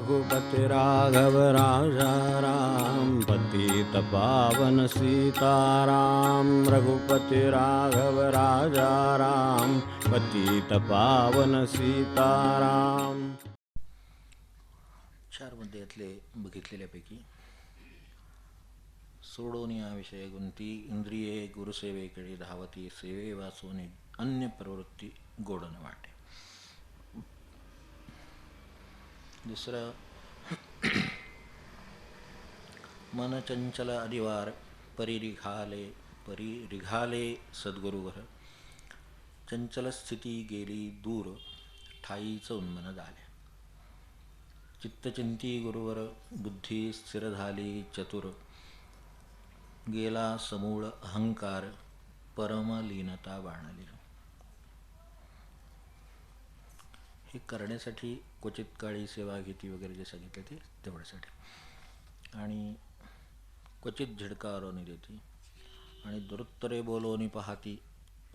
रघुपति राघव राजा राम, पतित पावन सीताराम। रघुपति राघव राजा राम, पतित पावन सीताराम। चार मध्यातले बघितलेल्यापैकी सोडून या विषय गुंती, इंद्रिये गुरुसेवेकडे धावती, सेवे वाचून अन्य प्रवृत्ती गोडन वाटे. दुसरं, मन चंचल अधिवार परिरिघाले सद्गुरुवर, चंचल स्थिती गेली दूर ठाईच उन्मन झाले. चित्तचिंती गुरुवर बुद्धी स्थिर झाली चतुर, गेला समूळ अहंकार परमलीनता बाणली. हे करण्यासाठी क्वचित काळी सेवा घेती वगैरे जे सांगितले ते तेवढ्यासाठी, आणि क्वचित झिडकारोनी देती, आणि दुरुत्तरे बोलोनी पाहती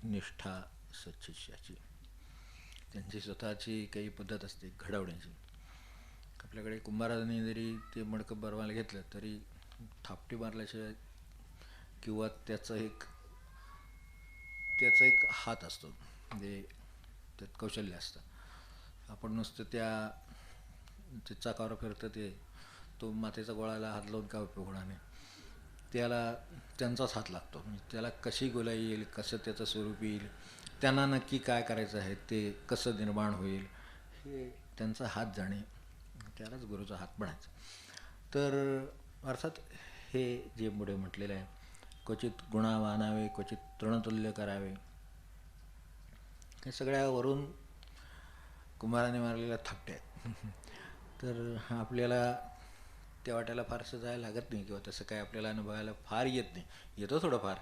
निष्ठा सच्शिष्याची. त्यांची स्वतःची काही पद्धत असते घडवण्याची. आपल्याकडे कुंभाराने जरी ते मडकं बनवायला घेतलं तरी थापटी मारल्याशिवाय किंवा त्याचा एक हात असतो, म्हणजे त्यात कौशल्य असतं. आपण नुसतं त्या चाकावर फिरतं तो मातेचा गोळाला हात लावून काय उपयोग होणार नाही. त्याला त्यांचाच हात लागतो. त्याला कशी गोला येईल, कसं त्याचं स्वरूप येईल, त्यांना नक्की काय करायचं आहे, ते कसं निर्माण होईल, हे त्यांचा हात जाणे, त्यालाच गुरुचा हात म्हणायचं. तर अर्थात हे जे पुढे म्हटलेलं आहे, क्वचित गुणा मानावे, क्वचित तृणतुल्य करावे, हे सगळ्यावरून कुंभाराने मारलेल्या थापट्या आहेत. तर आपल्याला त्या वाट्याला फारसं जायला लागत नाही, किंवा तसं काय आपल्याला अनुभवायला फार येत नाही. येतो थोडंफार,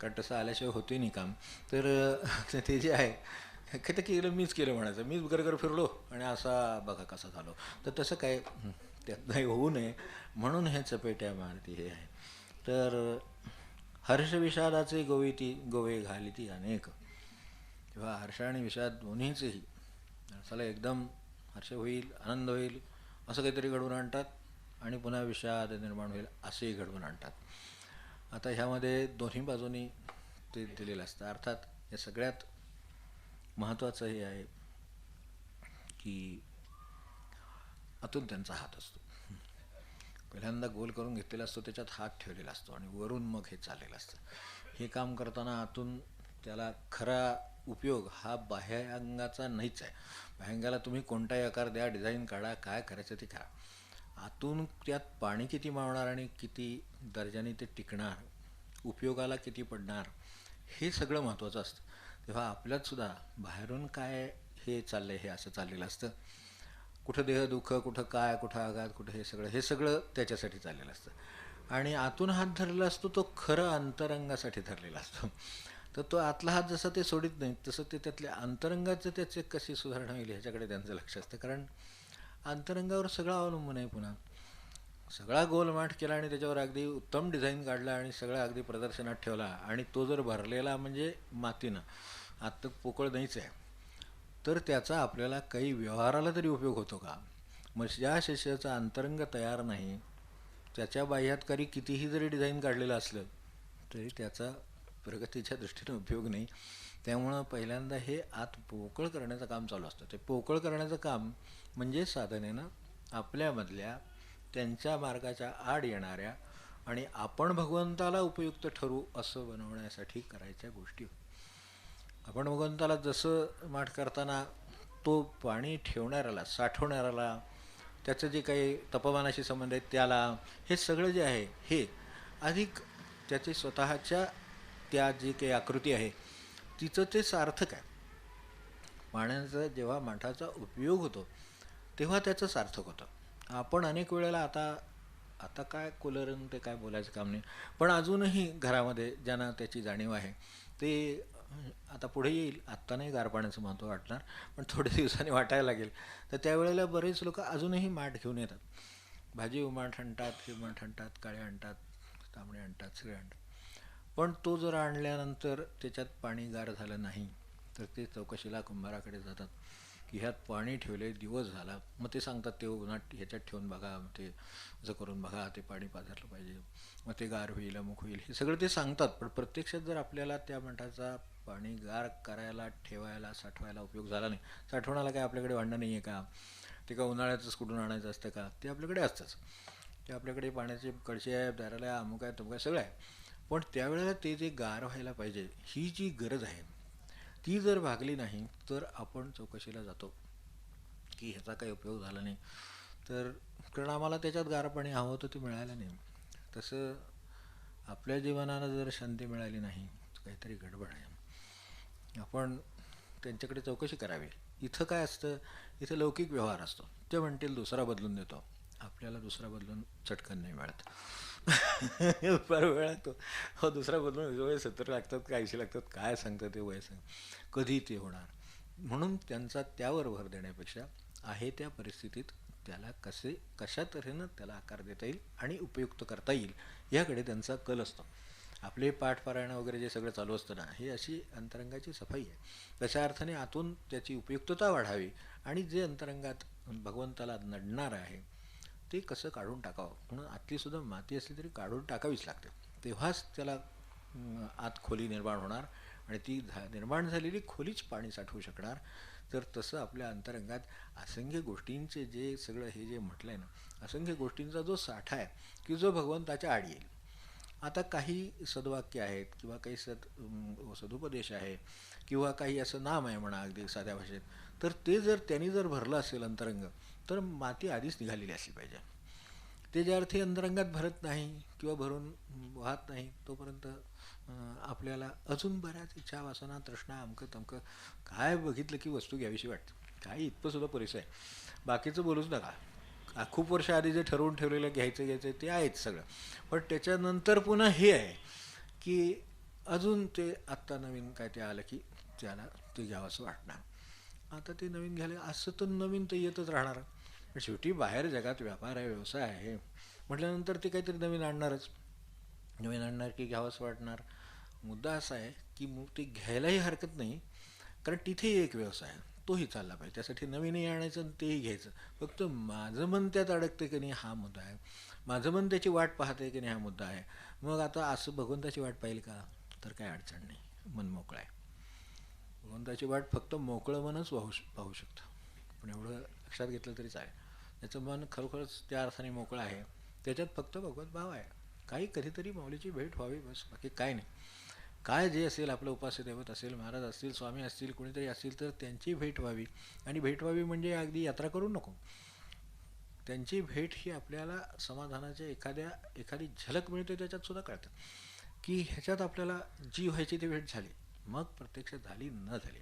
कारण तसं आल्याशिवाय होते नाही काम. तर ते जे आहे ते केलं मीच केलं म्हणायचं, मीच गरगर फिरलो आणि असा बघा कसा झालो. तर तसं काय त्यात नाही होऊ नये म्हणून हे चपेट्या मारती हे आहे. तर हर्ष विषादाचे गोवे घालिती अनेक, तेव्हा हर्ष आणि विषाद दोन्हीचेही चला एकदम हर्ष होईल, आनंद होईल असं काहीतरी घडवून आणतात, आणि पुन्हा विषाद निर्माण होईल असेही घडवून आणतात. आता ह्यामध्ये दोन्ही बाजूनी ते दिलेलं असतं. अर्थात या सगळ्यात महत्त्वाचं हे आहे की आतून त्यांचा हात असतो. पहिल्यांदा गोल करून घेतलेला असतो, त्याच्यात हात ठेवलेला असतो, आणि वरून मग हे चाललेलं असतं. हे काम करताना आतून त्याला खरा उपयोग हा बाह्यांगाचा नाहीच आहे. बाह्यांगाला तुम्ही कोणताही आकार द्या, डिझाईन काढा, काय करायचं ते करा. आतून त्यात पाणी किती मावणार आणि किती दर्जाने ते टिकणार, उपयोगाला किती पडणार, हे सगळं महत्त्वाचं असतं. तेव्हा आपल्यात सुद्धा बाहेरून काय हे चाललं आहे, हे असं चाललेलं असतं. कुठं देहदुःख, कुठं काय, कुठं आघात, कुठं हे सगळं त्याच्यासाठी चाललेलं असतं. आणि आतून हात धरलेला असतो तो खरं अंतरंगासाठी धरलेला असतो. तर तो आतला हात जसं ते सोडित नाही, तसं ते त्यातल्या अंतरंगाचं त्याचे कशी सुधारणा होईल ह्याच्याकडे त्यांचं लक्ष असतं. कारण अंतरंगावर सगळं अवलंबून आहे. पुन्हा सगळा गोलमाठ केला आणि त्याच्यावर अगदी उत्तम डिझाईन काढला आणि सगळं अगदी प्रदर्शनात ठेवला, आणि तो जर भरलेला म्हणजे मातीनं, आत पोकळ नाहीच आहे, तर त्याचा आपल्याला काही व्यवहाराला तरी उपयोग होतो का? मग ज्या शिष्याचा अंतरंग तयार नाही, त्याच्या बाह्यातकारी कितीही जरी डिझाईन काढलेलं असलं तरी त्याचा प्रगतीच्या दृष्टीने उपयोग नाही. त्यामुळं पहिल्यांदा हे आत पोकळ करण्याचं काम चालू असतं. ते पोकळ करण्याचं काम म्हणजे साधनेनं आपल्यामधल्या त्यांच्या मार्गाच्या आड येणाऱ्या आणि आपण भगवंताला उपयुक्त ठरू असं बनवण्यासाठी करायच्या गोष्टी. आपण भगवंताला जसं माठ करताना तो पाणी ठेवणाऱ्याला, साठवणाऱ्याला, त्याचं जे काही तपमानाशी संबंध आहेत त्याला, हे सगळं जे आहे हे अधिक त्याचे स्वतःच्या त्या जी काही आकृती आहे तिचं ते सार्थक आहे. पाण्याचा जेव्हा माठाचा उपयोग होतो तेव्हा त्याचं सार्थक होतं. आपण अनेक वेळेला आता काय कूलरन ते काय बोलायचं काम नाही, पण अजूनही घरामध्ये ज्यांना त्याची जाणीव आहे ते आता पुढे येईल, आत्ता नाही गार पाण्याचं महत्त्व वाटणार, पण थोड्या दिवसांनी वाटायला लागेल. तर त्यावेळेला बरेच लोक अजूनही माठ घेऊन येतात. भाजी माठ आणतात, हे माठ आणतात, काळे आणतात, तांबडे आणतात, सगळे आणतात. पण तो जर आणल्यानंतर त्याच्यात पाणी गार झालं नाही तर ते चौकशीला कुंभाराकडे जातात की ह्यात पाणी ठेवले, दिवस झाला, मग ते सांगतात ते उन्हात ह्याच्यात ठेवून बघा, मग ते असं करून बघा, ते पाणी पाझरलं पाहिजे, मग ते गार होईल, अमुक होईल, हे सगळं ते सांगतात. पण प्रत्यक्षात जर आपल्याला त्या मठाचा पाणी गार करायला, ठेवायला, साठवायला उपयोग झाला नाही, साठवणाला काय आपल्याकडे भांडं नाही आहे का, ते का उन्हाळ्यातच कुठून आणायचं असतं का, ते आपल्याकडे असतंच. ते आपल्याकडे पाण्याची कळशी आहे, दाराला आहे, अमुक आहे, तमुक आहे, सगळं आहे. पण त्यावेळेला ते जे गार व्हायला पाहिजे, ही जी गरज आहे, ती जर भागली नाही तर आपण चौकशीला जातो की ह्याचा काही उपयोग झाला नाही. तर कारण आम्हाला त्याच्यात गार पाणी हवं होतं, ते मिळालं नाही. तसं आपल्या जीवनाला जर शांती मिळाली नाही तर काहीतरी गडबड आहे. आपण त्यांच्याकडे चौकशी करावी. इथं काय असतं, इथं लौकिक व्यवहार असतो. ते म्हणतील दुसरा बदलून देतो, आपल्याला दुसरा बदलून चटकन नाही मिळत. फार वेळ लागतो. हो, दुसरा बदलून वय 70 लागतात का 80 लागतात, काय सांगतं ते वय सांग, कधी ते होणार. म्हणून त्यांचा त्यावर भर देण्यापेक्षा आहे त्या परिस्थितीत त्याला कशा तऱ्हेनं त्याला आकार देता येईल आणि उपयुक्त करता येईल याकडे त्यांचा कल असतो. आपले पाठपारायणं वगैरे जे सगळं चालू असतं ना, ही अशी अंतरंगाची सफाई आहे. तशा अर्थाने आतून त्याची उपयुक्तता वाढावी आणि जे अंतरंगात भगवंताला नडणार आहे ते कसं काढून टाकावं, म्हणून आतलीसुद्धा माती असली तरी काढून टाकावीच लागते. तेव्हाच त्याला आत खोली निर्माण होणार आणि ती निर्माण झालेली खोलीच पाणी साठवू शकणार. तर तसं आपल्या अंतरंगात असंख्य गोष्टींचे जे सगळं हे जे म्हटलं आहे ना, असंख्य गोष्टींचा जो साठा आहे की जो भगवंताच्या आड येईल. आता काही सद्वाक्य आहेत किंवा काही सदुपदेश आहे किंवा काही असं नाम आहे म्हणा अगदी साध्या भाषेत, तर ते जर त्यांनी जर भरलं असेल अंतरंग, तर माती आधीच निघालेली असली पाहिजे. ते ज्या अर्थी अंतरंगात भरत नाही किंवा भरून वाहत नाही तोपर्यंत आपल्याला अजून बऱ्याच इच्छा, वासना, तृष्णा, अमकं तमकं काय बघितलं की वस्तू घ्यावीशी वाटते. काही इतकंसुद्धा पुरेसं आहे, बाकीचं बोलूच नका. खूप वर्ष आधी जे ठरवून ठेवलेलं घ्यायचं ते आहेच सगळं. पण त्याच्यानंतर पुन्हा हे आहे की अजून ते आत्ता नवीन काय ते आलं की त्याला ते घ्यावंसं वाटणार. आता ते नवीन घ्यायला असं तर नवीन तर येतच राहणार. पण शेवटी बाहेर जगात व्यापार आहे, व्यवसाय आहे म्हटल्यानंतर ते काहीतरी नवीन आणणारच. नवीन आणणार की घ्यावंसं वाटणार. मुद्दा असा आहे की ते घ्यायलाही हरकत नाही, कारण तिथेही एक व्यवसाय आहे, तोही चालला पाहिजे. त्यासाठी नवीनही आणायचं आणि तेही घ्यायचं. फक्त माझं मन त्यात अडकतं की नाही हा मुद्दा आहे, माझं मन त्याची वाट पाहते की नाही हा मुद्दा आहे. मग आता असं भगवंताची वाट पाहिजे का, तर काय अडचण नाही, मन मोकळं आहे. भगवंताची वाट फक्त मोकळं मनच पाहू शकतं. पण एवढं लक्षात घेतलं तरी चालेल, त्याचं मन खरोखरच त्या अर्थाने मोकळं आहे. त्याच्यात फक्त भगवत भाव आहे. काही कधीतरी माऊलीची भेट व्हावी बस, बाकी काय नाही. काय जे असेल आपलं उपास्य दैवत असेल, महाराज असतील, स्वामी असतील, कोणीतरी असतील तर त्यांची भेट व्हावी. आणि भेट व्हावी म्हणजे अगदी यात्रा करू नको. त्यांची भेट ही आपल्याला समाधानाच्या एखादी झलक मिळते, त्याच्यातसुद्धा कळतं की ह्याच्यात आपल्याला जी व्हायची ती भेट झाली. मग प्रत्यक्षात झाली न झाली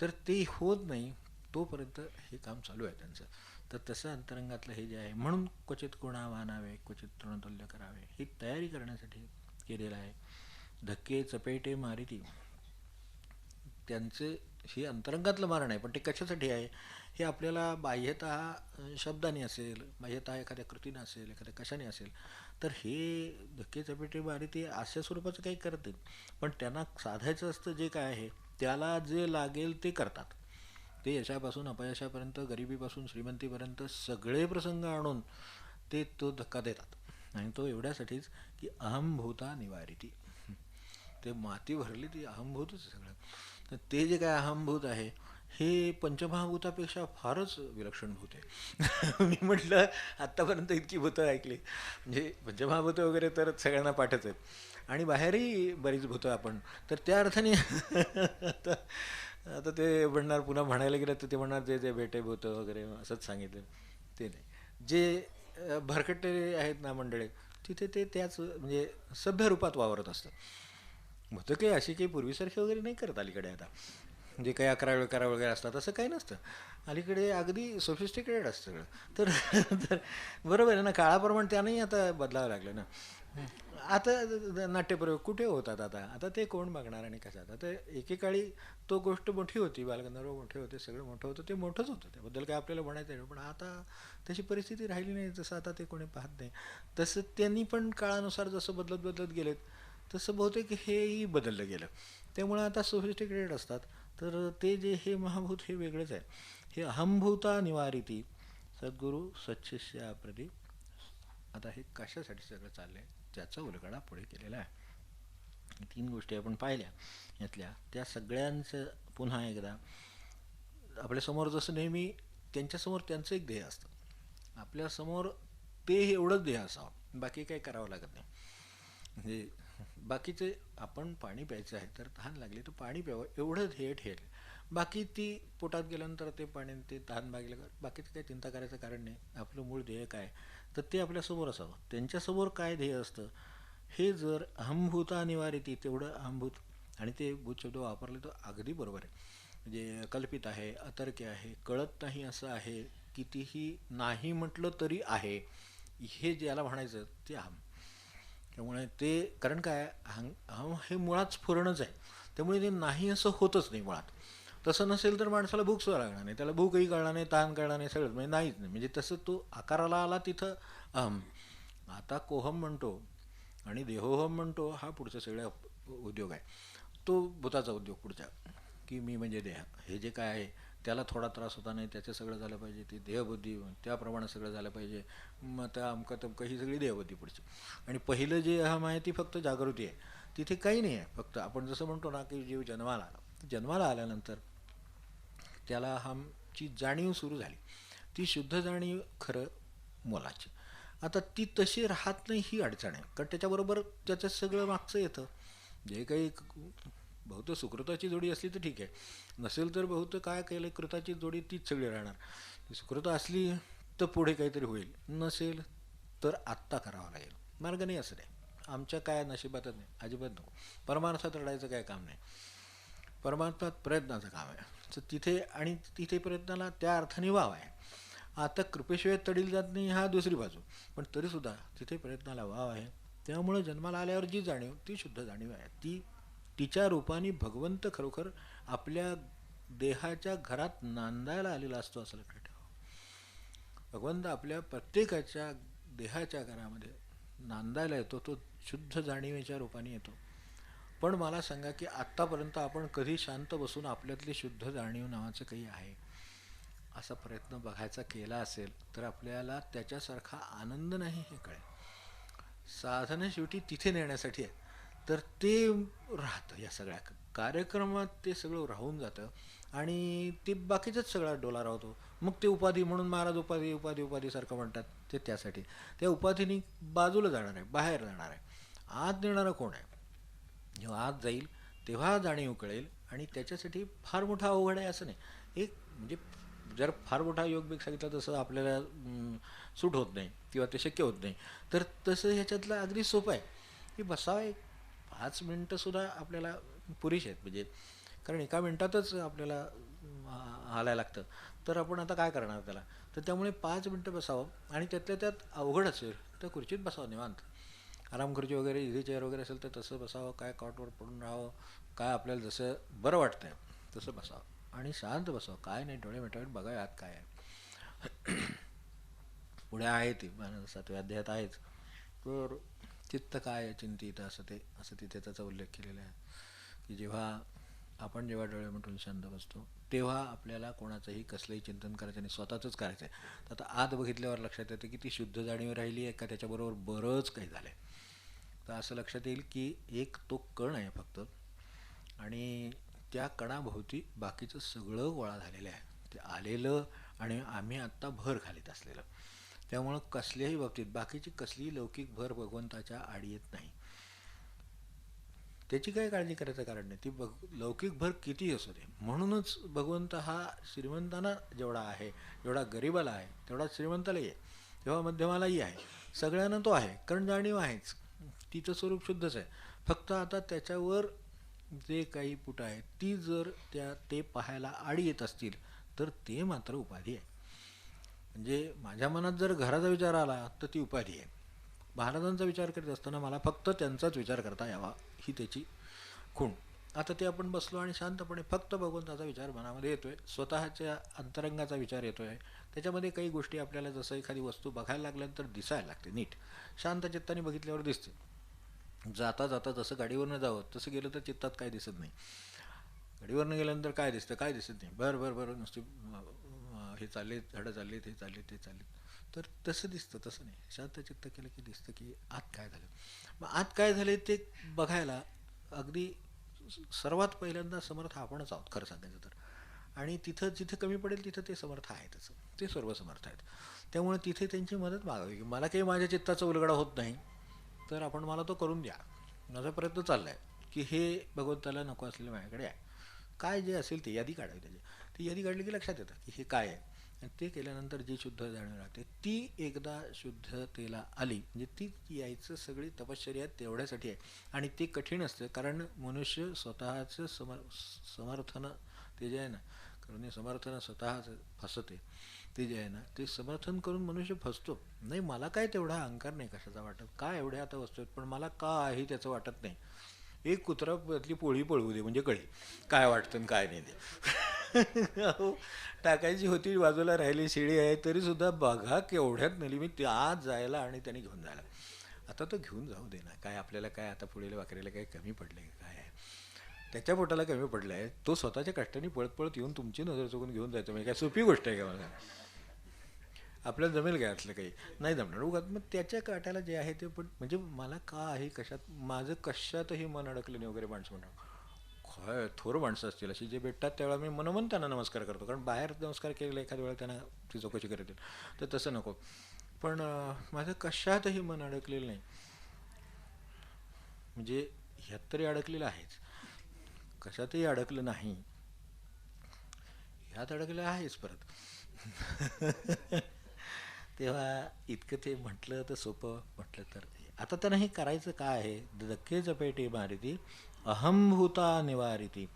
तर ते होत नाही तोपर्यंत हे काम चालू आहे त्यांचं. तर तसं अंतरंगातलं हे जे आहे, म्हणून क्वचित कोणा वानावे, क्वचित तृणतुल्य करावे, ही तयारी करण्यासाठी केलेलं आहे. धक्के चपेटे मारिती, त्यांचे हे अंतरंगातलं मारण आहे. पण ते कशासाठी आहे हे आपल्याला बाह्यतः शब्दाने असेल, बाह्यतः एखाद्या कृतीनं असेल, एखाद्या कशाने असेल, तर हे धक्के चपेटे मारिती अशा स्वरूपाचं काही करत नाहीत. पण त्यांना साधायचं असतं जे काय आहे, त्याला जे लागेल ते करतात. ते यशापासून अपयशापर्यंत, गरिबीपासून श्रीमंतीपर्यंत सगळे प्रसंग आणून ते तो धक्का देतात. आणि तो एवढ्यासाठीच की अहंभूता निवारिती. ते माती भरली ती अहंभूतच सगळं. तर ते जे काय अहंभूत आहे हे पंचमहाभूतापेक्षा फारच विलक्षण भूत आहे. मी म्हटलं आत्तापर्यंत इतकी भूतं ऐकली, म्हणजे पंचमहाभूतं वगैरे तर सगळ्यांना पाठच आहेत आणि बाहेरही बरीच भूतं आपण, तर त्या अर्थाने आता ते म्हणणार, पुन्हा म्हणायला गेलं तर ते म्हणणार जे जे भेटे भूतं वगैरे असंच सांगितलं. ते नाही, जे भरकटलेले आहेत ना मंडळी, तिथे ते त्याच म्हणजे सभ्य रूपात वावरत असतं. भूतं काही अशी काही पूर्वीसारखी वगैरे नाही करत अलीकडे आता, म्हणजे काही 11 वगैरे असतात असं काही नसतं. अलीकडे अगदी सोफिस्टिकेटेड असतं सगळं. तर बरोबर आहे ना, काळाप्रमाणे त्यानंही आता बदलावं लागलं ना. आता नाट्यप्रयोग कुठे होतात आता ते कोण बघणार आणि कशात. आता एकेकाळी तो गोष्ट मोठी होती, बालगंधर्व मोठे होते, सगळं मोठं होतं, ते मोठंच होतं, त्याबद्दल काय आपल्याला म्हणायचं नाही. पण आता तशी परिस्थिती राहिली नाही, जसं आता ते कोणी पाहत नाही. तसं त्यांनी पण काळानुसार जसं बदलत गेलेत तसं बहुतेक हेही बदललं गेलं. त्यामुळं आता सोफिस्टिकेटेड असतात. तर ते जे हे महाभूत हे वेगळंच आहे. हे अहंभूता निवारिती सद्गुरू सच्छिष्या प्रती. आता हे कशासाठी सगळं चाललं आहे त्याचा उलगडा पुढे केलेला आहे. 3 गोष्टी आपण पाहिल्या यातल्या, त्या सगळ्यांचं पुन्हा एकदा आपल्यासमोर जसं नेहमी त्यांच्यासमोर त्यांचं एक ध्येय असतं, आपल्यासमोर ते एवढंच ध्येय असावं, बाकी काही करावं लागत नाही. म्हणजे बाकीचे आपण पाणी प्यायचं आहे तर तहान लागली तर पाणी प्यावं एवढं ध्येय ठेल. बाकी ती पोटात गेल्यानंतर ते पाणी ते तहान भागलं का बाकीचं काही चिंता करायचं कारण नाही. आपलं मूळ ध्येय काय तर ते आपल्यासमोर असावं. त्यांच्यासमोर काय ध्येय असतं हे जर अहंभूता निवारिती, तेवढं अहंभूत, आणि ते भूत शब्द वापरले तर अगदी बरोबर आहे. म्हणजे कल्पित आहे, अतर्क्य आहे, कळत नाही असं आहे, कितीही नाही म्हटलं तरी आहे, हे ज्याला म्हणायचं ते अहम. त्यामुळे ते कारण काय अहम हे मुळात स्फुरणच आहे, त्यामुळे ते नाही असं होतच नाही मुळात. तसं नसेल तर माणसाला भूकसुद्धा लागणार नाही, त्याला भूकही कळणार नाही, ताण कळणार नाही, सगळं म्हणजे नाहीच नाही. म्हणजे तसं तो आकाराला आला तिथं अहम. आता कोहम म्हणतो आणि देहोहम म्हणतो, हा पुढचा सगळा उद्योग आहे, तो भूताचा उद्योग पुढचा, की मी म्हणजे देह, हे जे काय आहे त्याला थोडा त्रास होता नाही, त्याचं सगळं झालं पाहिजे, ती देहबुद्धी त्याप्रमाणे सगळं झालं पाहिजे, मग त्या अमका तमका ही सगळी देहबुद्धी पुढची. आणि पहिलं जे अहम आहे ती फक्त जागृती आहे, तिथे काही नाही आहे. फक्त आपण जसं म्हणतो ना की जीव जन्माला आला, जन्माला आल्यानंतर त्याला अहमची जाणीव सुरू झाली, ती शुद्ध जाणीव खरं मोलाची. आता ती तशी राहत नाही ही अडचण आहे, कारण त्याच्याबरोबर त्याचं सगळं मागचं येतं. जे काही बहुत सुकृताची जोडी असली तर ठीक आहे, नसेल तर बहुत काय केलं कृताची जोडी तीच सगळी राहणार. सुकृत असली तर पुढे काहीतरी होईल, नसेल तर आत्ता करावं लागेल. मार्ग नाही असं नाही, आमच्या काय नशिबातच नाही, अजिबात नको. परमार्थात रडायचं काय काम नाही, परमार्थात प्रयत्नाचं काम आहे. तर तिथे आणि तिथे प्रयत्नाला त्या अर्थाने वाव आहे. आता कृपेशिवाय तडील जात नाही हा दुसरी बाजू, पण तरीसुद्धा तिथे प्रयत्नाला वाव आहे. त्यामुळं जन्माला आल्यावर जी जाणीव ती शुद्ध जाणीव आहे, ती तिच्या रूपाने भगवंत खरोखर आपल्या देहाच्या घरात नांदायला आलेला असतो असं लक्षात ठेवा. भगवंत आपल्या प्रत्येकाच्या देहाच्या घरामध्ये नांदायला येतो, तो शुद्ध जाणीवेच्या रूपाने येतो. पण मला सांगा की आत्तापर्यंत आपण कधी शांत बसून आपल्यातली शुद्ध जाणीव नावाचं काही आहे असा प्रयत्न बघायचा केला असेल तर आपल्याला त्याच्यासारखा आनंद नाही हे कळेल. साधनं शेवटी तिथे नेण्यासाठी आहे, तर ते राहतं या सगळ्या कार्यक्रमात, ते सगळं राहून जातं आणि ते बाकीचाच सगळा डोला राहतो. मग ते उपाधी म्हणून महाराज उपाधी उपाधी उपाधीसारखं म्हणतात, ते त्यासाठी त्या उपाधीनी बाजूला जाणार आहे, बाहेर जाणार आहे. आत नेणारं कोण आहे? जेव्हा आत जाईल तेव्हा जाणीव कळेल. आणि त्याच्यासाठी फार मोठा अवघड आहे असं नाही. एक म्हणजे जर फार मोठा योग बिग सांगितला तसं आपल्याला सूट होत नाही किंवा ते शक्य होत नाही, तर तसं ह्याच्यातलं अगदी सोपं आहे की बसावं, एक 5 मिनटंसुद्धा आपल्याला पुरेशी आहेत. म्हणजे कारण एका मिनटातच आपल्याला हालायला लागतं, तर आपण आता काय करणार त्याला. तर त्यामुळे 5 मिनटं बसावं, आणि त्यातल्या त्यात अवघड असेल तर खुर्चीत बसावं निवांत, आराम खुर्ची वगैरे इझी चेअर वगैरे असेल तर तसं बसावं, काय कॉटवर पडून राहावं, काय आपल्याला जसं बरं वाटतं आहे तसं बसावं आणि शांत बसावं. काय नाही, डोळे मिटावून बघा आत काय आहे. पुढे आहे ती 7व्या अध्यायात आहेच, तर चित्त काय चिंतित असं तिथे त्याचा उल्लेख केलेला आहे की जेव्हा डोळे मिटून शांत बसतो तेव्हा आपल्याला कोणाचंही कसलंही चिंतन करायचं नाही, स्वतःचंच करायचं आहे. तर आता आत बघितल्यावर लक्षात येतं की ती शुद्ध जाणीव राहिली आहे का त्याच्याबरोबर बरंच काही झालं आहे. तर असं लक्षात येईल की एक तो कण आहे फक्त, आणि त्या कणाभोवती बाकीचं सगळं गोळा झालेलं आहे, ते आलेलं आणि आम्ही आत्ता भर घालीत असलेलं. त्यामुळं कसल्याही बाबतीत बाकीची कसलीही लौकिक भर भगवंताच्या आड येत नाही, त्याची काही काळजी करायचं कारण नाही. ती लौकिक भर किती असू दे. म्हणूनच भगवंत हा श्रीमंतांना जेवढा आहे, जेवढा गरिबाला आहे तेवढा श्रीमंतालाही आहे, तेव्हा मध्यमालाही आहे, सगळ्यांना तो आहे, कारण जाणीव आहेच, तिचं स्वरूप शुद्धच आहे. फक्त आता त्याच्यावर जे काही पुट आहे ती जर ते पाहायला आडी येत असतील तर ते मात्र उपाधी आहे. म्हणजे माझ्या मनात जर घराचा विचार आला तर ती उपाधी आहे. महाराजांचा विचार करीत असताना मला फक्त त्यांचाच विचार करता यावा ही त्याची खूण. आता ते आपण बसलो आणि शांतपणे फक्त भगवंताचा विचार मनामध्ये येतोय, स्वतःच्या अंतरंगाचा विचार येतोय. त्याच्यामध्ये काही गोष्टी आपल्याला जसं एखादी वस्तू बघायला लागल्यानंतर दिसायला लागते, नीट शांत चित्ताने बघितल्यावर दिसते. जाता जाता जसं गाडीवरनं जावं तसं गेलं तर चित्तात काय दिसत नाही, गाडीवरनं गेल्यानंतर काय दिसतं, काय दिसत नाही. बरं नुसती हे चाललेत झाडं चाललेत, हे चाललेत, ते चाललेत. तर तसं दिसतं, तसं नाही. शांत चित्त केलं की दिसतं की आत काय झालं. मग आत काय झाले ते बघायला अगदी सर्वात पहिल्यांदा समर्थ आपणच आहोत खरं सांगायचं तर. आणि तिथं जिथे कमी पडेल तिथं ते समर्थ आहेतच, ते सर्व समर्थ आहेत. त्यामुळे तिथे त्यांची मदत मागावी की मला काही माझ्या चित्ताचा उलगडा होत नाही, तर आपण मला तो करून द्या. माझा प्रयत्न चालला आहे की हे भगवंताला नको असलेलं माझ्याकडे आहे. काय जे असेल ते यादी काढावी त्याची. ती यादी काढली की लक्षात येतं की हे काय आहे. आणि ते केल्यानंतर जी शुद्ध जाणीव राहते, ती एकदा शुद्धतेला आली म्हणजे ती यायचं सगळी तपश्चर्या तेवढ्यासाठी आहे. आणि ते कठीण असतं, कारण मनुष्य स्वतःचं समर्थन ते जे आहे ना, कारण समर्थन स्वतःच फसते. ते जे आहे ना ते समर्थन करून मनुष्य फसतो. नाही मला काय तेवढा अहंकार नाही कशाचा वाटत, काय एवढ्या आता वस्तू आहेत, पण मला काही त्याचं वाटत नाही. एक कुत्रा त्यातली पोळी पळवू दे म्हणजे कळेल काय वाटतं आणि काय नाही ते. अहो टाकायची होती बाजूला राहिली शिडी आहे तरीसुद्धा बघा केवढ्यात नेली मी त्या आत जायला आणि त्याने घेऊन जायला. आता तो घेऊन जाऊ दे ना, काय आपल्याला काय आता पुढेला वाकरेला काही कमी पडलं आहे काय आहे, त्याच्या पोटाला कमी पडलं आहे. तो स्वतःच्या कष्टाने पळत पळत येऊन तुमची नजर चुकून घेऊन जायचं म्हणजे काय सोपी गोष्ट आहे का मला? आपल्याला जमेल काय असलं काही नाही जमणार उगाच. मग त्याच्या काट्याला जे आहे ते पण म्हणजे मला का आहे कशात माझं कशातही मन अडकलं नाही वगैरे माणसं म्हणणार काय थोर माणसं असतील अशी जे भेटतात त्यावेळेला मी मनोमन त्यांना नमस्कार करतो, कारण बाहेर नमस्कार केलेला एखाद्या वेळेला त्यांना ती चौकशी करत येईल, तर तसं नको. पण माझं कशातही मन अडकलेलं नाही. म्हणजे ह्यात तरी अडकलेलं आहेच, कशातही अडकलं नाही, ह्यात अडकलं आहेच परत. तेव्हा इतकं ते म्हटलं तर सोपं म्हटलं तर आता त्यांना हे करायचं काय आहे, धक्के चपेटी मारिती अहंभूता निवारिती.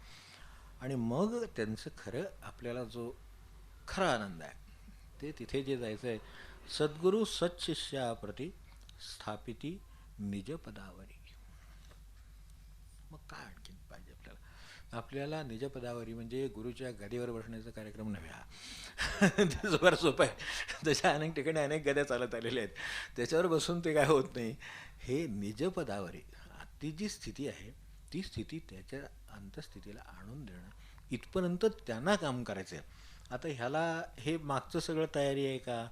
आणि मग त्यांचं खरं आपल्याला जो खरा आनंद आहे ते तिथे जे जायचं आहे, सद्गुरू सत्शिष्याप्रती स्थापिती निजपदावरी. मग काय आणखीन पाहिजे आपल्याला? आपल्याला निजपदावरी म्हणजे गुरुच्या गादीवर बसण्याचा कार्यक्रम नव्हे हा. ते फार सोपं आहे, तशा अनेक ठिकाणी अनेक गद्या चालत आलेल्या आहेत, त्याच्यावर बसून ते काय होत नाही. हे निजपदावरी ती जी स्थिती आहे ती स्थिती त्याच्या अंतस्थितीला आणून देणं इथपर्यंत त्यांना काम करायचं आहे. आता ह्याला हे मागचं सगळं तयारी आहे का,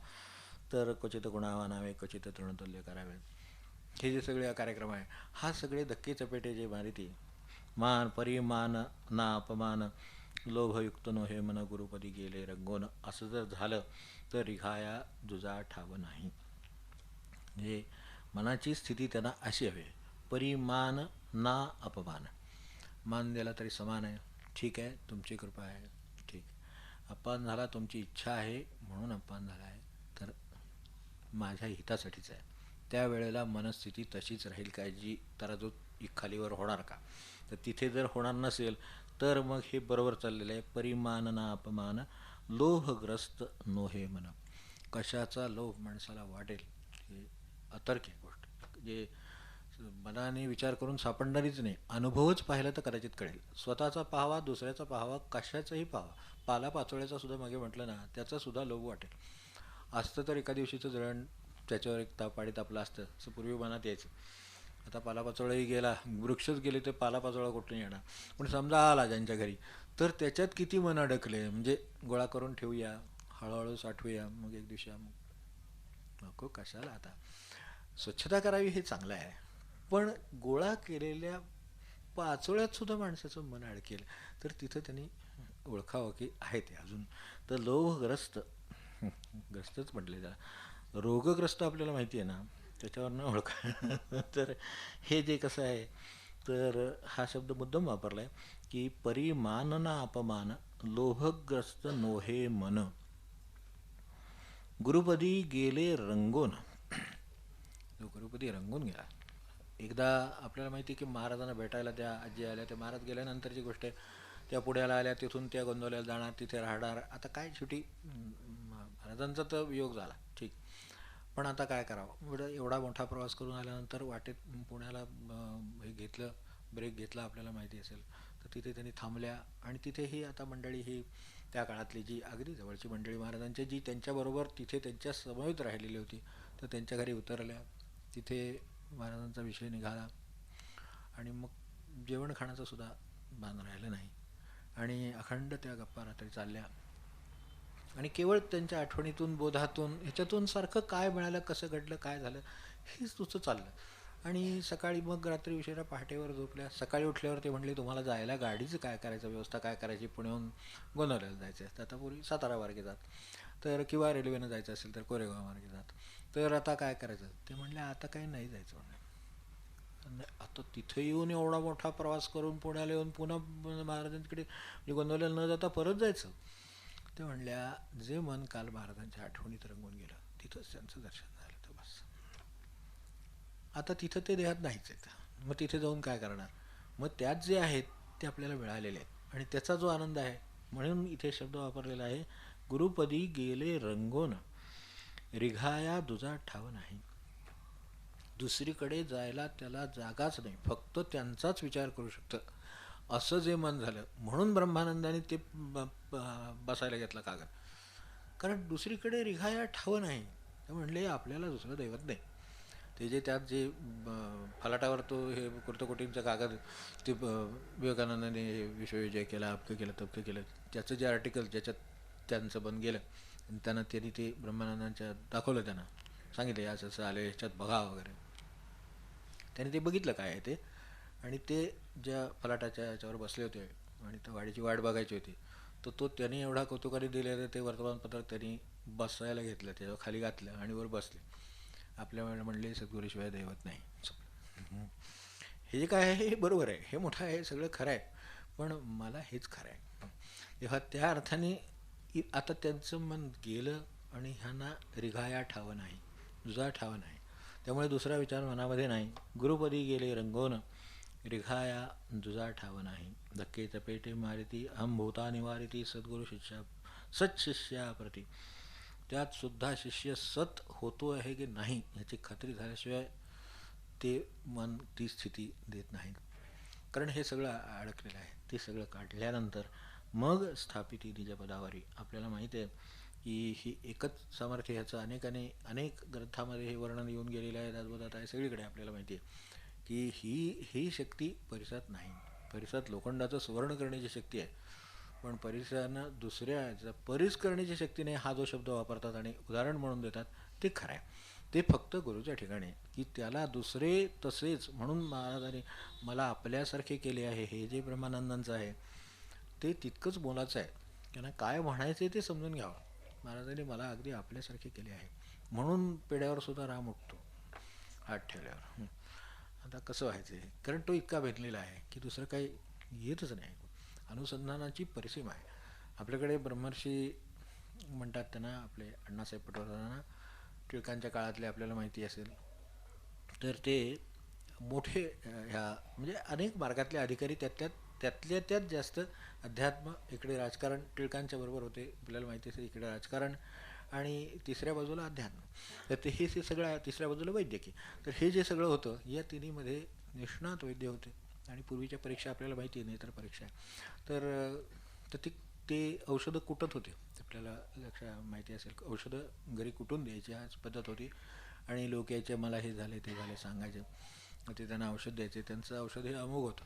तर क्वचित गुणावा नावे क्वचित तृणतुल्य करावे, हे जे सगळे कार्यक्रम आहे हा सगळे धक्के चपेटे जे मारिती मान परिमान ना अपमान लोभयुक्त नो हे मन गुरुपदी गेले रंगोन, असं जर झालं तर रिघाया जुजा ठाव नाही. म्हणजे मनाची स्थिती त्यांना अशी हवी, परिमान ना अपमान. मान दिला तरी समान आहे, ठीक आहे तुमची कृपा आहे, ठीक. अपमान झाला तुमची इच्छा आहे म्हणून अपमान झाला आहे, तर माझ्या हितासाठीच आहे. त्यावेळेला मनस्थिती तशीच राहील काय जी तराजू खालीवर होणार का, तर तिथे जर होणार नसेल तर मग हे बरोबर चाललेलं आहे. परिमान ना अपमान लोभग्रस्त नोहे मन. कशाचा लोभ माणसाला वाटेल हे अतर्क आहे गोष्ट, जे मनाने विचार करून सापडणारीच नाही. अनुभवच पाहिलं तर कदाचित कळेल. स्वतःचा पाहावा, दुसऱ्याचा पाहावा, कशाचाही पाहावा, पालापाचोळ्याचा सुद्धा मागे म्हटलं ना त्याचासुद्धा लोभ वाटेल. असतं तर एका दिवशीचं जळण त्याच्यावर एक पाडी तापलं असतं असं पूर्वी मनात यायचं. आता पालापाचोळाही गेला, वृक्षच गेले तर पालापाचोळा कुठून येणार. पण समजा आला ज्यांच्या घरी तर त्याच्यात किती मन अडकले, म्हणजे गोळा करून ठेवूया, हळूहळू साठवूया, मग एक दिवशी नको कशाला. आता स्वच्छता करावी हे चांगलं आहे, पण गोळा केलेल्या पाचोळ्यात सुद्धा माणसाचं मन अडकेल तर तिथं त्यांनी ओळखावं की आहे ते अजून. तर लोभग्रस्त ग्रस्तच म्हटले त्याला, रोगग्रस्त आपल्याला माहिती आहे ना, त्याच्यावर न ओळखा. तर हे जे कसं आहे, तर हा शब्द मुद्दाम वापरला आहे की परिमान ना अपमान लोभग्रस्त नोहे मन गुरुपदी गेले रंगून. जो गुरुपदी रंगून गेला. एकदा आपल्याला माहिती आहे की महाराजांना भेटायला त्या आजी आल्या, त्या महाराज गेल्यानंतरची गोष्ट आहे. त्या पुण्याला आल्या, तिथून त्या गोंदवल्याला जाणार, तिथे राहणार. आता काय शेवटी महाराजांचा तर वियोग झाला, ठीक, पण आता काय करावं. एवढा मोठा प्रवास करून आल्यानंतर वाटेत पुण्याला हे घेतलं, ब्रेक घेतला आपल्याला माहिती असेल, तर तिथे त्यांनी थांबल्या. आणि तिथे ही आता मंडळी ही त्या काळातली जी अगदी जवळची मंडळी महाराजांची जी त्यांच्याबरोबर तिथे त्यांच्या समवेत राहिलेली होती, तर त्यांच्या घरी उतरल्या. तिथे महाराजांचा विषय निघाला आणि मग जेवण खाण्याचं सुद्धा भान राहिलं नाही आणि अखंड त्या गप्पा रात्री चालल्या. आणि केवळ त्यांच्या आठवणीतून, बोधातून, ह्याच्यातून सारखं काय मिळालं, कसं घडलं, काय झालं, हेच तुझं चाललं. आणि सकाळी मग रात्री उशिरा पहाटेवर झोपल्या. सकाळी उठल्यावर ते म्हणले तुम्हाला जायला गाडीचं काय करायचं, व्यवस्था काय करायची, पुण्याहून गोंधळ्याला जायचं आहे तर आता पूर्वी सातारा मार्गे जात, तर किंवा रेल्वेनं जायचं असेल तर कोरेगाव मार्गे जात, तर आता काय करायचं. ते म्हणले आता काही नाही जायचं म्हणे. आता तिथे येऊन एवढा मोठा प्रवास करून पुण्याला येऊन पुन्हा महाराजांकडे म्हणजे गोंधळ्याला न जाता परत जायचं. ते म्हणल्या जे मन काल महाराजांच्या आठवणीत रंगून गेलं तिथंच त्यांचं दर्शन झालं तर बस. आता तिथं ते देहात नाहीच आहेत, मग तिथे जाऊन काय करणार. मग त्यात जे आहेत ते आपल्याला मिळालेले आहेत आणि त्याचा जो आनंद आहे, म्हणून इथे शब्द वापरलेला आहे, गुरुपदी गेले रंगोन रिघाया दुजा ठाव नाही. दुसरीकडे जायला त्याला जागाच नाही, फक्त त्यांचाच विचार करू शकतं असं जे मन झालं. म्हणून ब्रह्मानंदाने ते बसायला घेतला कागद, कारण दुसरीकडे रिघाया ठाव नाही. ते म्हणले आपल्याला दुसरं दैवत नाही. ते जे त्यात जे फलाटावर तो हे कुर्तकोटींचा कागद ते विवेकानंदाने विश्वविजय केला, अबकं केलं तबकं केलं, त्याचं जे आर्टिकल ज्याच्यात त्यांचं बन गेलं आणि त्यांनी ते ब्रह्मानंदांच्या दाखवलं, त्यांना सांगितलं असं असं आले ह्याच्यात बघा वगैरे. त्याने ते बघितलं काय आहे ते, आणि ते ज्या फलाटाच्या याच्यावर बसले होते आणि त्या गाडीची वाट बघायची होती, तर तो त्यांनी एवढा कौतुकाने दिलेलं ते वर्तमानपत्र त्यांनी बसायला घेतलं, त्याच्यावर खाली घातलं आणि वर बसले. आपल्या म्हणले सद्गुरूशिवाय दैवत नाही. हे जे काय आहे हे बरोबर आहे, हे मोठं आहे, सगळं खरं आहे, पण मला हेच खरं आहे. तेव्हा त्या अर्थाने आता त्यांचं मन गेलं आणि ह्यांना रिघाया ठावं नाही, जुजा ठावं नाही. त्यामुळे दुसरा विचार मनामध्ये नाही. गुरुपदी गेले रंगोन रिघाया जुजा ठावं नाही. धक्के चपेटे मारिती अहंभूता निवारिती सद्गुरु शिष्या सत्शिष्याप्रती. त्यात सुद्धा शिष्य सत होतो आहे की नाही याची खात्री झाल्याशिवाय ते मन ती स्थिती देत नाही. कारण हे सगळं अडकलेलं आहे. ते सगळं काढल्यानंतर मग स्थापिती निजपदावरी. आपल्याला माहिती आहे की ही एकच सामर्थ्य, ह्याचं अनेक ग्रंथामध्ये हे वर्णन येऊन गेलेलं आहे, दासबोधात आहे, सगळीकडे आपल्याला माहिती आहे की ही शक्ती परिसात नाही. परिसात लोखंडाचं सुवर्ण करण्याची शक्ती आहे, पण परिसरानं दुसऱ्या परिस करण्याची शक्तीने हा जो शब्द वापरतात आणि उदाहरण म्हणून देतात ते खरं आहे. ते फक्त गुरुच्या ठिकाणी की त्याला दुसरे तसेच म्हणून महाराजांनी मला आपल्यासारखे केले आहे, हे जे ब्रह्मानंदांचं आहे ते तितकंच मोलाचं आहे. त्यांना काय म्हणायचं ते समजून घ्यावं. महाराजांनी मला अगदी आपल्यासारखे केले आहे म्हणून पेड्यावर सुद्धा राम उठतो हात ठेवल्यावर. आता कसं व्हायचं आहे, कारण तो इतका भेटलेला आहे की दुसरं काही येतच नाही. अनुसंधानाची परिसीमा आहे. आपल्याकडे ब्रह्मर्षी म्हणतात त्यांना, आपले अण्णासाहेब पटवर्धनांना, टिळकांच्या काळातले आपल्याला माहिती असेल तर ते मोठे ह्या म्हणजे अनेक मार्गातले अधिकारी, त्यातल्या त्यात जास्त अध्यात्म, इकडे राजकारण टिळकांच्या बरोबर होते आपल्याला माहिती असेल, इकडे राजकारण आणि तिसऱ्या बाजूला अध्यात्म, तर ते हे सगळं, तिसऱ्या बाजूला वैद्यकीय. तर हे जे सगळं होतं या तिन्हीमध्ये निष्णात वैद्य होते. आणि पूर्वीच्या परीक्षा आपल्याला माहिती आहे, नेत्र परीक्षा, तर ते औषधं कुटत होते. आपल्याला माहिती असेल, औषधं घरी कुटून द्यायची आज पद्धत होती आणि लोक यायचे मला हे झाले ते झाले सांगायचे, ते त्यांना औषध द्यायचे. त्यांचं औषध हे अमोघ होतं,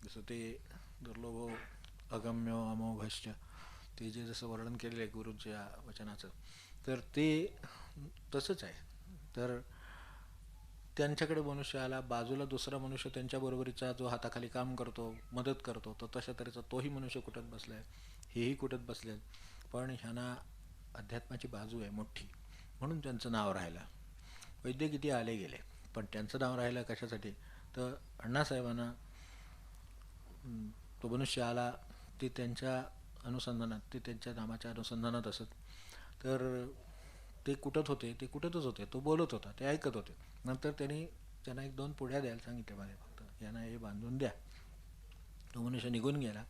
जसं ते दुर्लभो अगम्य अमोघश्च, ते जे जसं वर्णन केलेलं आहे गुरूंच्या वचनाचं, तर ते तसंच आहे. तर त्यांच्याकडे मनुष्य आला, बाजूला दुसरा मनुष्य त्यांच्याबरोबरीचा जो हाताखाली काम करतो, मदत करतो, तो तशा तऱ्हेचा तोही मनुष्य कुठत बसला आहे, हेही कुठत बसले. पण ह्यांना अध्यात्माची बाजू आहे मोठी, म्हणून त्यांचं नाव राहिलं. वैद्य किती आले गेले, पण त्यांचं नाव राहिलं कशासाठी, तर अण्णासाहेबांना तो मनुष्य आला ते त्यांच्या अनुसंधानात, ते त्यांच्या नामाच्या अनुसंधानात असत, तर ते कुटत होते, ते कुटतच होते, तो बोलत होता, ते ऐकत होते. नंतर त्यांना 1-2 पुढ्या द्यायला सांगितले, माझे फक्त यांना हे बांधून द्या. तो मनुष्य निघून गेला.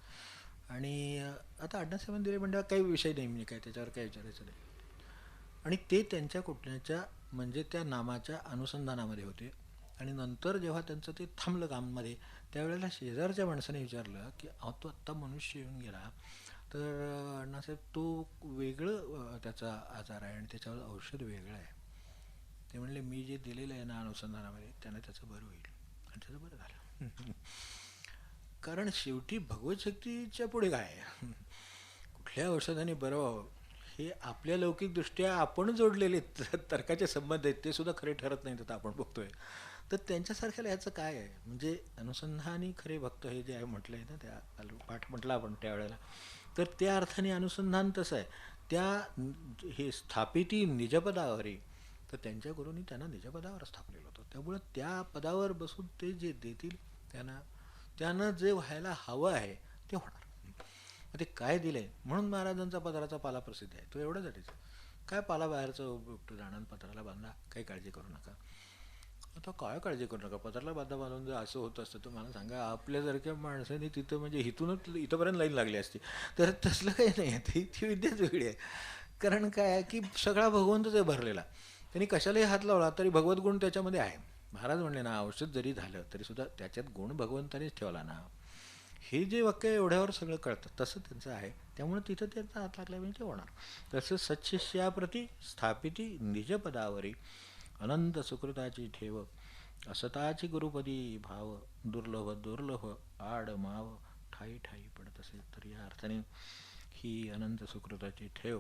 आणि आता अण्णासाहेबांनी दिले म्हणजे काही विषय नाही, म्हणजे काय त्याच्यावर काही विचारायचं नाही. आणि ते त्यांच्या कुटण्याच्या म्हणजे त्या नामाच्या अनुसंधानामध्ये होते. आणि नंतर जेव्हा त्यांचं ते थांबलं कामामध्ये, त्यावेळेला शेजारच्या माणसाने विचारलं की तो आत्ता मनुष्य येऊन गेला, तर अण्णासाहेब तो वेगळं त्याचा आजार आहे आणि त्याच्यावर औषध वेगळं आहे. ते म्हणले मी जे दिलेलं आहे ना अनुसंधानामध्ये त्याने त्याचं बरं होईल, आणि त्याचं बरं झालं. कारण शेवटी भगवत शक्तीच्या पुढे काय आहे, कुठल्या औषधाने बरं व्हावं हे आपल्या लौकिकदृष्ट्या आपण जोडलेले तर्काचे संबंध आहेत, ते सुद्धा खरे ठरत नाहीत आता आपण बघतोय. तर त्यांच्यासारख्याला ह्याचं काय आहे, म्हणजे अनुसंधानी खरे भक्त हे जे आहे म्हटलं आहे ना, त्या पाठ म्हटलं आपण त्यावेळेला, तर त्या अर्थाने अनुसंधान तसं आहे. त्या हे स्थापिती निजपदावरी, तर त्यांच्या गुरूंनी त्यांना निजपदावर स्थापलेलं होतं. त्यामुळं त्या पदावर बसून ते जे देतील त्यानं जे व्हायला हवं आहे ते होणार. ते काय दिलं आहे म्हणून महाराजांचा पदराचा पाला प्रसिद्ध आहे, तो एवढ्यासाठीच. काय पाला बाहेरचं उपयुक्त जाणं, पत्राला बांधा, काही काळजी करू नका. आता काय काळजी करू नका, पत्राला बांधून जर असं होत असतं तर मला सांगा, आपल्यासारख्या माणसाने तिथं म्हणजे इथंपर्यंत लाईन लागली असती. तर तसलं काही नाही आहे, ती विद्याच वेगळी आहे. कारण काय आहे की सगळा भगवंतच आहे भरलेला. त्यांनी कशालाही हात लावला तरी भगवत गुण त्याच्यामध्ये आहे. महाराज म्हणले ना, औषध जरी झालं तरी सुद्धा त्याच्यात गुण भगवंतानेच ठेवला ना. हे जे वाक्य एवढ्यावर सगळं कळतं, तसं त्यांचं आहे. त्यामुळे तिथं त्यांचा हात लागला म्हणजे ते होणार. तसं सच्छिष्याप्रती स्थापिती निजपदावरी अनंत सुकृताची ठेव, असताची गुरुपदी भाव, दुर्लभ दुर्लभ आड माव ठाई ठाई पडत असेल. तर या अर्थाने ही अनंत सुकृताची ठेव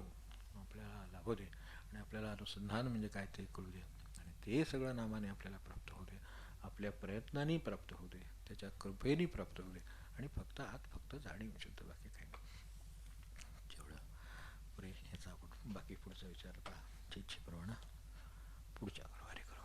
आपल्याला लाभू दे, आणि आपल्याला अनुसंधान म्हणजे काय ते कळू दे, आणि ते सगळं नामाने आपल्याला प्राप्त होऊ दे, आपल्या प्रयत्नांनी प्राप्त होऊ दे, त्याच्या कृपेने प्राप्त होऊ दे. आणि फक्त जाणीव शुद्ध, बाकी काही जेवढं पुरे. ह्याचा आपण बाकी पुढचा विचार आता इच्छेप्रमाणे पुढच्या गुरुवारी करू.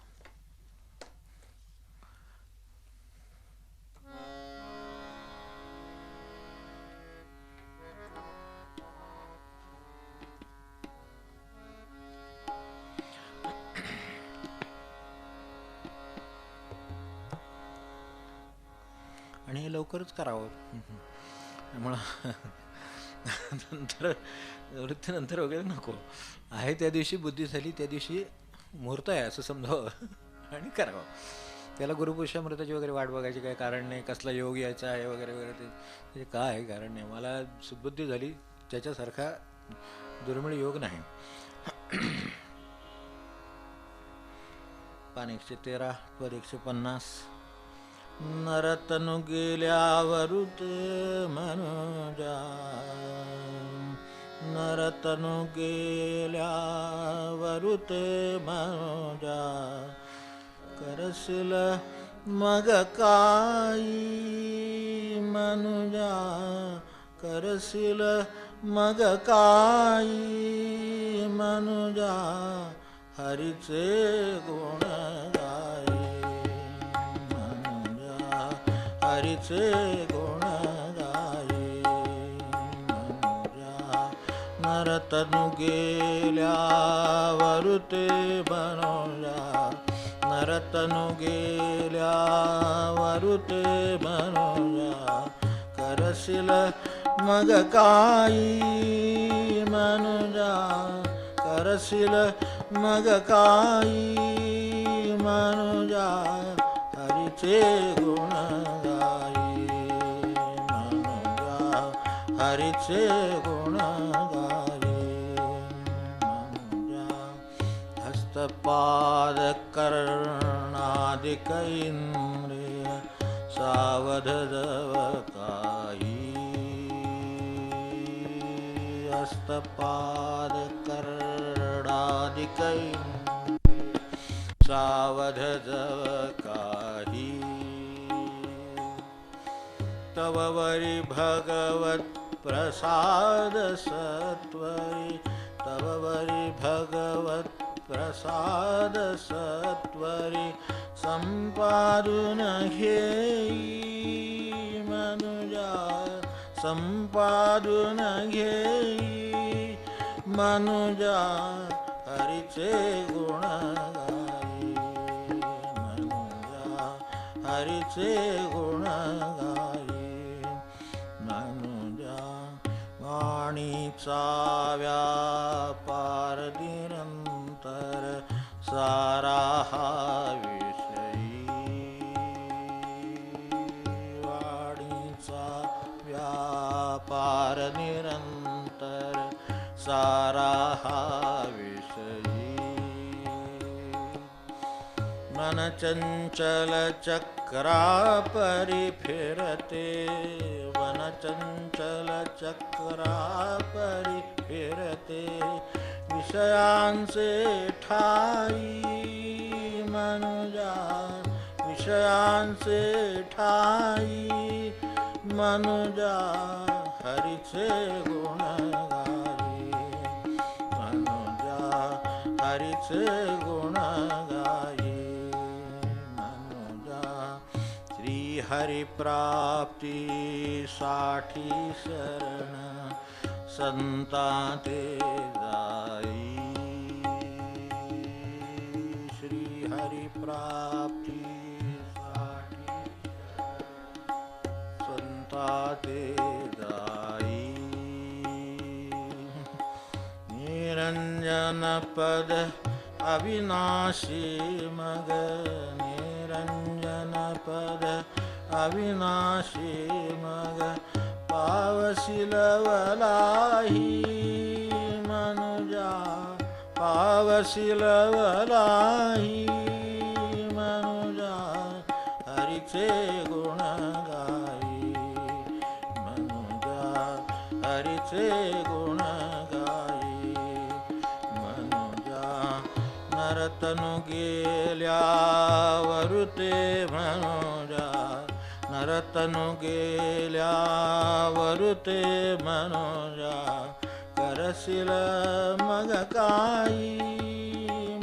आणि हे लवकरच करावं. त्यामुळं नंतर वृत्तीनंतर वगैरे नको. आहे त्या दिवशी बुद्धी झाली, त्या दिवशी मुहूर्त आहे असं समजावं आणि करावं. त्याला गुरुपुरुषामृताची वगैरे वाट बघायची काही कारण नाही, कसला योग यायचा आहे वगैरे वगैरे, ते काय कारण नाही. मला सुबुद्धी झाली, त्याच्यासारखा दुर्मिळ योग नाही. पान 113 पद 150. नरतनु गेल्यावरुत मनुजा, नरतनु गेल्यावरुत मनुजा, करसिल मग काही मनुजा, करसिल मग काही मनुजा, हरीचे गुण गाई मनुजा, हरीचे गुण गाई मनुजा. नरतनु गेल्यावरुते मनुजा, नरतनु गेल्यावरुते मनुजा, करसिल मग काही मनुजा, करसिल मग काही मनुजा, हरीचे गुण गाई मनुजा, हरीचे गुण गाई मनुजा. हस्तपाद कर्णादिक इंद्रिय सावध जव काही, हस्तपाद कर्णादिक इंद्रिय सावध जव काही. तव वरी भगवत प्रसाद सत्वरी, तव वरी भगवत प्रसाद सत्वरी, संपादुन घेई मनुजा, संपादुन घेई मनुजा, हरीचे गुण गाई मनुजा, हरीचे गुण गाई मनुजा. वाणीचा व्यापार निरंतर सारा हा विषयी, वाणीचा व्यापार निरंतर सारा हा विषयी. मन चंचल चक्रा परी फिरते, वन चंचल चक्रा परी फिरते विषयांचे ठाई मनुजा विषयांचे ठाई मनुजा हरीचे गुण गाई मनुजा हरीचे गुण गाई मनुजा श्री हरि प्राप्ती साठी शरण संता ते जाई श्री हरि प्राप्ती ते जाई निरंजन पद अविनाशी मग निरंजन पद अविनाशी मग पावसिलवलाही मनुजा पावसिलवलाही मनुजा हरीचे गुण गाई हरीचे गुण गाई मनुजा नरतनु गेल्यावर ते मनुजा नरतनु गेल्यावर ते मनुजा करशील मग काही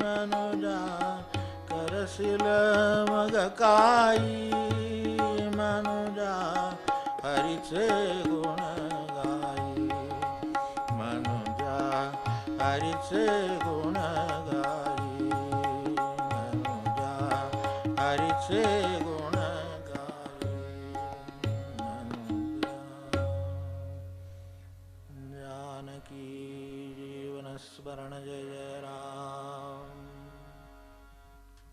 मनुजा करशील मग काही मनुजा हरीचे गुण हरीचे गुण गाई मनुजा हरीचे गुण